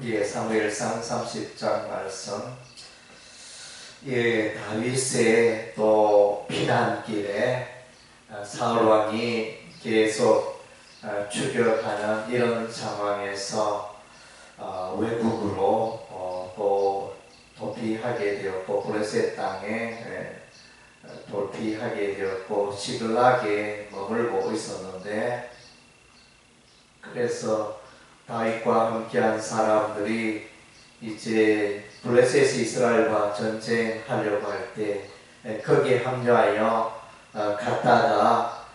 예, 사무엘상 30장 말씀. 예, 다윗의 또 피난길에 사울 왕이 계속 추격하는 이런 상황에서 외국으로 또 도피하게 되었고, 블레셋 땅에 도피하게 되었고, 시글락에 머물고 있었는데, 그래서 다윗과 함께한 사람들이 이제 블레셋이 이스라엘과 전쟁하려고 할 때 거기에 합류하여 갔다가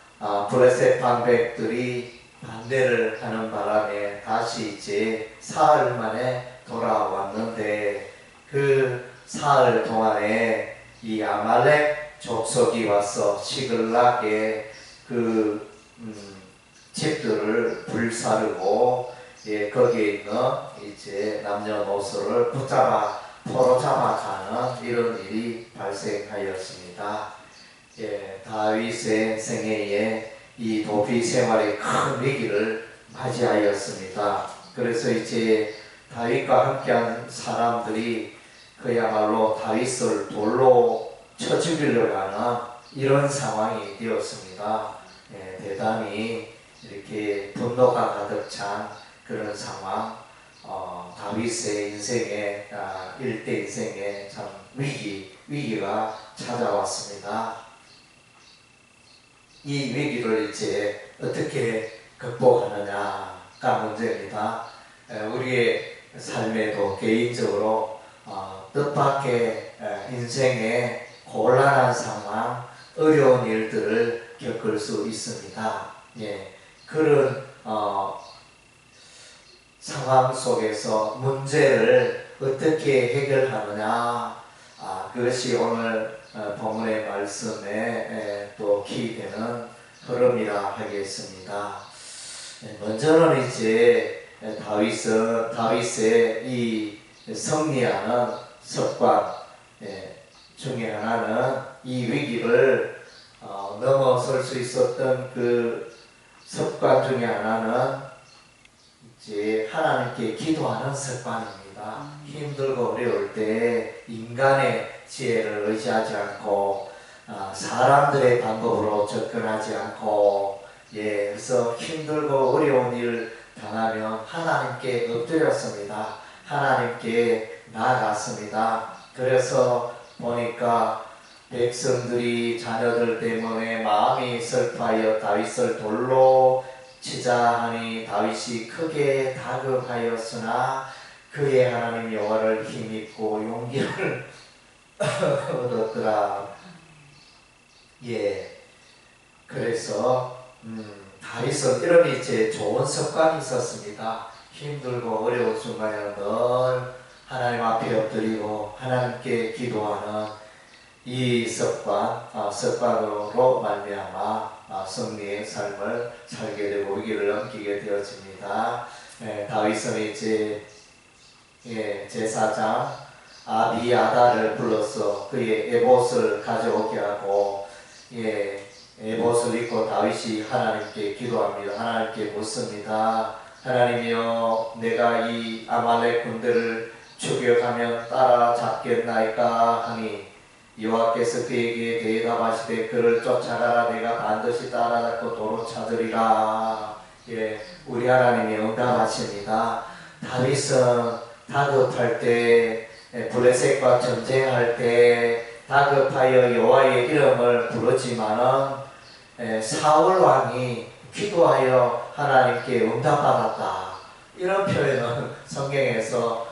블레셋 방백들이 반대를 하는 바람에 다시 이제 사흘 만에 돌아왔는데, 그 사흘 동안에 이 아말렉 족속이 와서 시글락에 그 집들을 불사르고, 예, 거기에 있는 이제 남녀노소를 포로잡아가는 이런 일이 발생하였습니다. 예, 다윗의 생애에 이 도피 생활의 큰 위기를 맞이하였습니다. 그래서 이제 다윗과 함께한 사람들이 그야말로 다윗을 돌로 쳐 죽이려고 하는 이런 상황이 되었습니다. 예, 대단히 이렇게 분노가 가득 찬 그런 상황, 다윗의 인생에, 일대 인생에 참 위기가 찾아왔습니다. 이 위기를 이제 어떻게 극복하느냐가 문제입니다. 우리의 삶에도 개인적으로 뜻밖의 인생의 곤란한 상황, 어려운 일들을 겪을 수 있습니다. 예, 그런 상황 속에서 문제를 어떻게 해결하느냐, 그것이 오늘 본문의 말씀에 또 기되는 흐름이라 하겠습니다. 먼저는 이제 다윗의 이 승리하는 습관 중에 하나는 이 위기를 넘어설 수 있었던 그 습관 중에 하나는 이제 하나님께 기도하는 습관입니다. 힘들고 어려울 때 인간의 지혜를 의지하지 않고 사람들의 방법으로 접근하지 않고, 예, 그래서 힘들고 어려운 일 당하면 하나님께 엎드렸습니다. 하나님께 나아갔습니다. 그래서 보니까 백성들이 자녀들 때문에 마음이 슬퍼하여 다윗을 돌로 치자 하니 다윗이 크게 다급하였으나 그의 하나님 여호와를 힘입고 용기를 얻었더라. 예, 그래서 다윗은 이런 이제 좋은 습관이 있었습니다. 힘들고 어려운 순간에 늘 하나님 앞에 엎드리고 하나님께 기도하는 이 습관으로 말미암아 승리의 삶을 살게 되고 위기를 넘기게 되어집니다. 다윗은 이제 제사장 아비아다를 불러서 그의 에봇을 가져오게 하고, 에봇을 입고 다윗이 하나님께 기도합니다. 하나님께 묻습니다. 하나님이여, 내가 이 아말렉 군대를 추격하면 따라잡겠나이까 하니 여호와께서 그에게 대답하시되 그를 쫓아가라. 내가 반드시 따라잡고 도로 찾으리라. 예, 우리 하나님이 응답하십니다. 다윗은 다급할 때, 블레셋과 전쟁할 때 다급하여 여호와의 이름을 부르지만은 사울 왕이 기도하여 하나님께 응답받았다, 이런 표현은 성경에서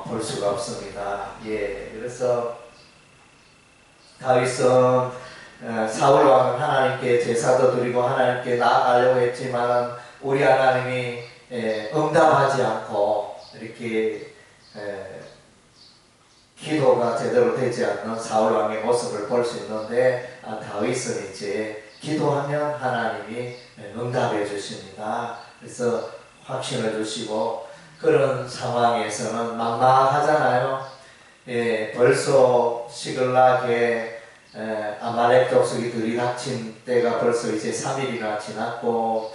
볼 수가 없습니다. 예, 그래서 다윗은 사울 왕은 하나님께 제사도 드리고 하나님께 나아가려고 했지만 우리 하나님이 응답하지 않고 이렇게 기도가 제대로 되지 않는 사울 왕의 모습을 볼 수 있는데, 다윗은 이제 기도하면 하나님이 응답해 주십니다. 그래서 확신을 주시고, 그런 상황에서는 막막하잖아요. 예, 벌써 시글락에 아말렉 족속이 들이닥친 때가 벌써 이제 3일이나 지났고,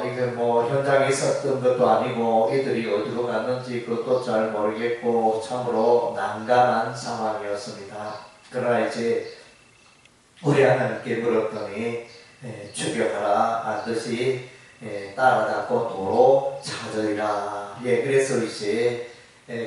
이게 뭐 현장에 있었던 것도 아니고 이들이 어디로 갔는지 그것도 잘 모르겠고 참으로 난감한 상황이었습니다. 그러나 이제 우리 하나님께 물었더니 추격하라 반드시 따라잡고 도로 찾으리라. 그래서 이제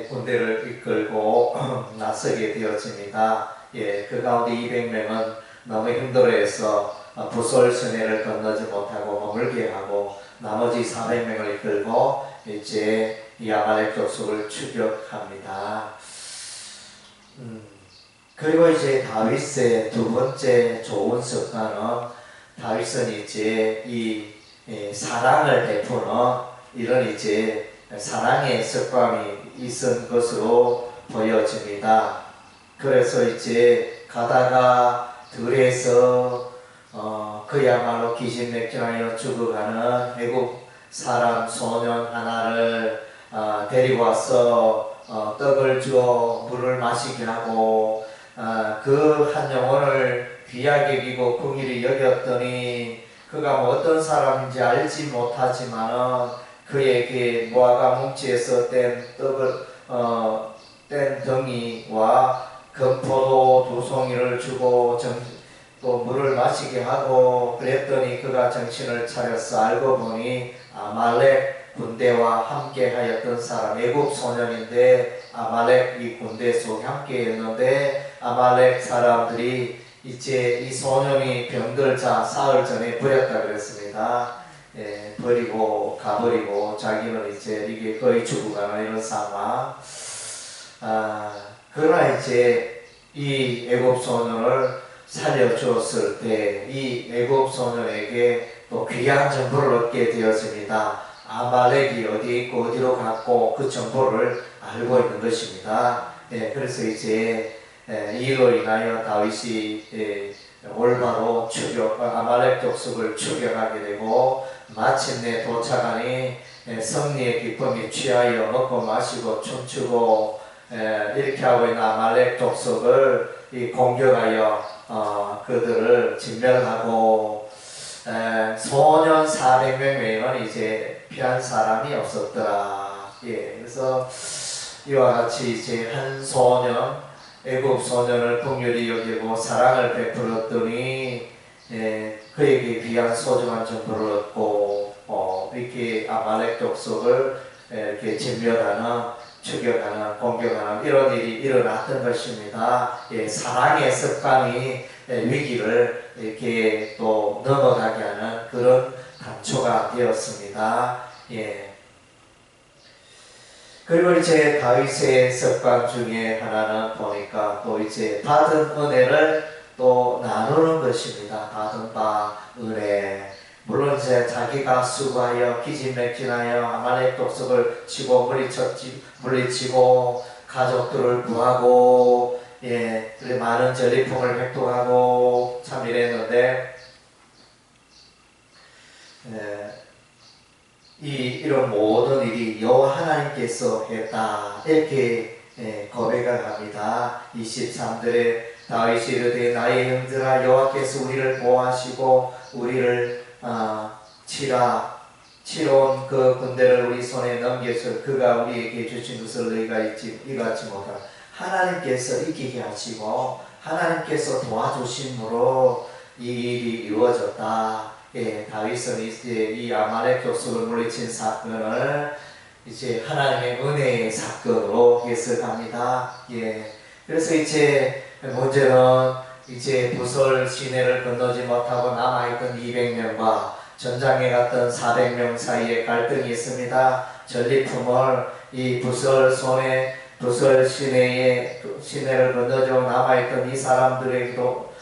군대를 이끌고 나서게 되었습니다. 그 가운데 200명은 너무 힘들어해서 부솔 시내를 건너지 못하고 머물게 하고 나머지 400명을 이끌고 이제 이 아말렉 족속을 추격합니다. 그리고 이제 다윗의 두 번째 좋은 습관은 다윗은 이제 이 사랑을 베푸는 이런 이제 사랑의 습관이 있은 것으로 보여집니다. 그래서 이제 가다가 들에서 그야말로 기진맥진하여 죽어가는 애국 사람 소년 하나를 데리고 와서 떡을 주어 물을 마시게 하고 그 한 영혼을 귀하게 여기고 긍휼히 여겼더니 그가 뭐 어떤 사람인지 알지 못하지만은 그에게 모아가 뭉치에서 뗀 떡을 뗀 덩이와 금포도 2송이를 주고 또 물을 마시게 하고 그랬더니 그가 정신을 차려서 알고 보니 아말렉 군대와 함께 하였던 사람 애국 소년인데 아말렉 이 군대 속에 함께 했는데 아말렉 사람들이 이제 이 소년이 병들자 사흘 전에 버렸다 그랬습니다. 버리고 가버리고 자기는 이제 이게 거의 죽어가는 이런 상황. 그러나 이제 이 애굽 소년을 살려주었을 때 이 애굽 소년에게 또 귀한 정보를 얻게 되었습니다. 아말렉이 어디에 있고 어디로 갔고 그 정보를 알고 있는 것입니다. 그래서 이제 이로 인하여 다윗이 올바로 아말렉 족속을 추격하게 되고 마침내 도착하니 승리의 기쁨에 취하여 먹고 마시고 춤추고 이렇게 하고 있는 아말렉 족속을 공격하여 그들을 진멸하고 소년 400명 외에는 이제 피한 사람이 없었더라. 그래서 이와 같이 이제 한 소년 애굽 소년을 긍휼히 여기고 사랑을 베풀었더니 그에게 귀한 소중한 정보를 얻고 이렇게 아말렉 족속을 이렇게 진멸하는 추격하는 공격하는 이런 일이 일어났던 것입니다. 사랑의 습관이 위기를 이렇게 또 넘어가게 하는 그런 단초가 되었습니다. 그리고 이제 다윗의 습관 중에 하나는 보니까 또 이제 받은 은혜를 또 나누는 것입니다. 받은 바 은혜. 물론 이제 자기가 수고하여 기진맥진하여 아말렉 족속을 치고 물리치고 가족들을 구하고 많은 전리품을 획득하고 참 이랬는데 이런 모든 일이 여호와 하나님께서 했다 이렇게 고백을 합니다. 23절에 다윗이 이르되 나의 형들아 여호와께서 우리를 보호하시고 우리를 치러온 그 군대를 우리 손에 넘겨서 그가 우리에게 주신 것을 너희가 이같이 못하라. 하나님께서 이기게 하시고 하나님께서 도와주심으로 이 일이 이루어졌다. 다윗은 이제 이 아말렉 족속을 물리친 사건을 이제 하나님의 은혜의 사건으로 해석합니다. 그래서 이제 문제는 이제 부솔 시내를 건너지 못하고 남아있던 200명과 전장에 갔던 400명 사이에 갈등이 있습니다. 전리품을 이 부솔 시내를 건너져 남아있던 이 사람들에게도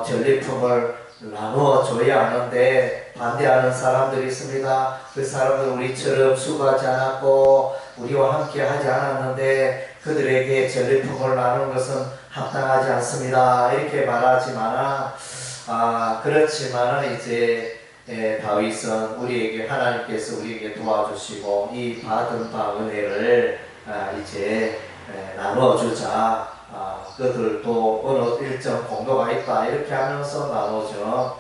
전리품을 나누어 줘야 하는데 반대하는 사람들이 있습니다. 그 사람들 우리처럼 수고하지 않았고 우리와 함께 하지 않았는데 그들에게 전리품을 나누는 것은 합당하지 않습니다. 이렇게 말하지만 그렇지만은 이제 다윗은 우리에게 하나님께서 우리에게 도와주시고 이 받은 바 은혜를 이제 나누어 주자. 그들도 어느 일정 공로가 있다 이렇게 하면서 나누어져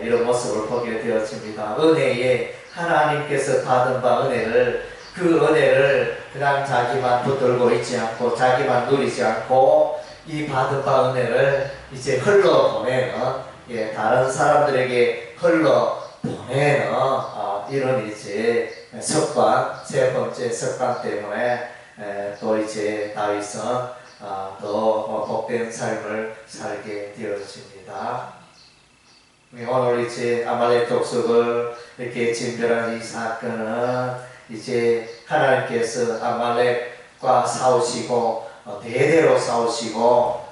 이런 모습을 보게 되었습니다. 은혜의 하나님께서 받은 바 은혜를 그 은혜를 그냥 자기만 붙들고 있지 않고 자기만 누리지 않고 이 받은 바 은혜를 이제 흘러보내는 다른 사람들에게 흘러보내는 이런 이제 습관, 세 번째 습관 때문에 또 이제 다윗은 더 복된 삶을 살게 되어집니다. 오늘 이제 아말렉 족속을 이렇게 진멸한 이 사건은 이제 하나님께서 아말렉과 싸우시고 대대로 싸우시고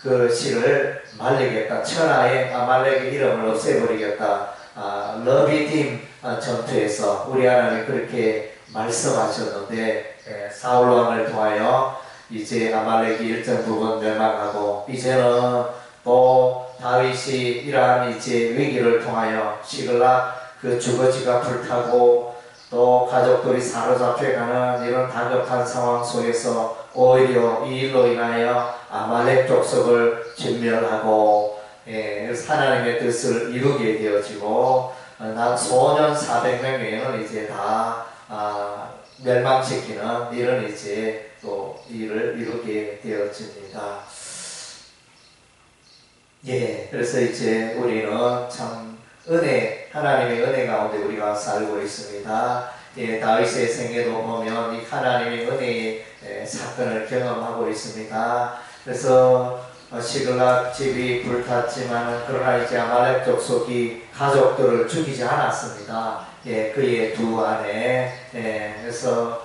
그 씨를 말리겠다. 천하의 아말렉의 이름을 없애버리겠다. 러비딤 전투에서 우리 하나님 그렇게 말씀하셨는데 사울 왕을 통하여 이제 아말렉이 일정 부분 멸망하고 이제는 또 다윗이 이러한 이제 위기를 통하여 시글락 그 주거지가 불타고 또 가족들이 사로잡혀가는 이런 다급한 상황 속에서 오히려 이 일로 인하여 아말렉 족속을 진멸하고 하나님의 뜻을 이루게 되어지고 소년 400명에는 이제 다 멸망시키는 이런 이제 또 일을 이루게 되어집니다. 그래서 이제 우리는 참 하나님의 은혜 가운데 우리가 살고 있습니다. 다윗의 생애도 보면 이 하나님의 은혜의 사건을 경험하고 있습니다. 그래서 시글락 집이 불탔지만 그러나 이제 아말렉 족속이 가족들을 죽이지 않았습니다. 그의 두 아내, 그래서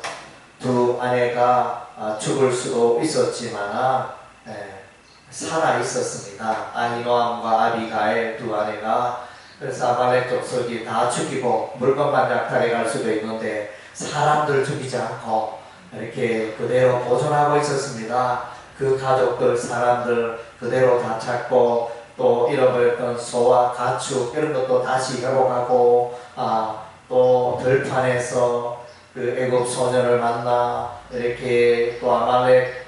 두 아내가 죽을 수도 있었지만 살아 있었습니다. 아히노암과 아비가일 두 아내가. 그래서 아말렉 족속이 다 죽이고 물건만 약탈해 갈 수도 있는데 사람들 죽이지 않고 이렇게 그대로 보존하고 있었습니다. 그 가족들, 사람들 그대로 다 찾고 또 잃어버렸던 소와 가축 이런 것도 다시 회복하고 또 들판에서 그 애굽 소년을 만나 이렇게 또 아말렉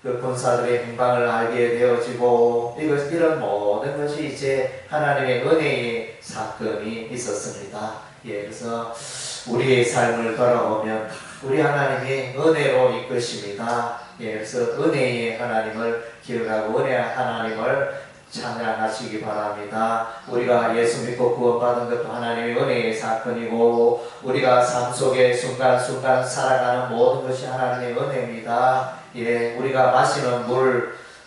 그 군사들의 행방을 알게 되어지고 이런 모든 것이 이제 하나님의 은혜의 사건이 있었습니다. 그래서 우리의 삶을 돌아보면 우리 하나님의 은혜로 이끄십니다. 그래서 은혜의 하나님을 기억하고 은혜의 하나님을 찬양하시기 바랍니다. 우리가 예수 믿고 구원받은 것도 하나님의 은혜의 사건이고 우리가 삶 속에 순간순간 살아가는 모든 것이 하나님의 은혜입니다. 우리가 마시는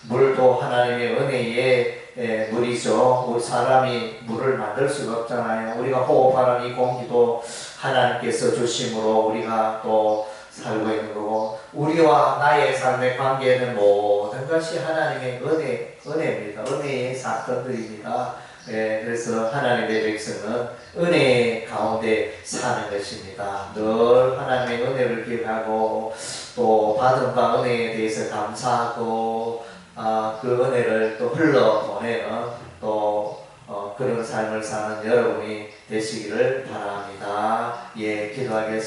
물도 하나님의 은혜의 물이죠. 우리 사람이 물을 만들 수가 없잖아요. 우리가 호흡하는 이 공기도 하나님께서 주심으로 우리가 또 살고 있는 거고 우리와 나의 삶에 관계되는 모든 것이 하나님의 은혜입니다. 은혜의 사건들입니다. 그래서 하나님의 백성은 은혜 가운데 사는 것입니다. 늘 하나님의 은혜를 기억하고 또 받은 바 은혜에 대해서 감사하고 그 은혜를 또 흘러보내는 또 그런 삶을 사는 여러분이 되시기를 바랍니다. 기도하겠습니다.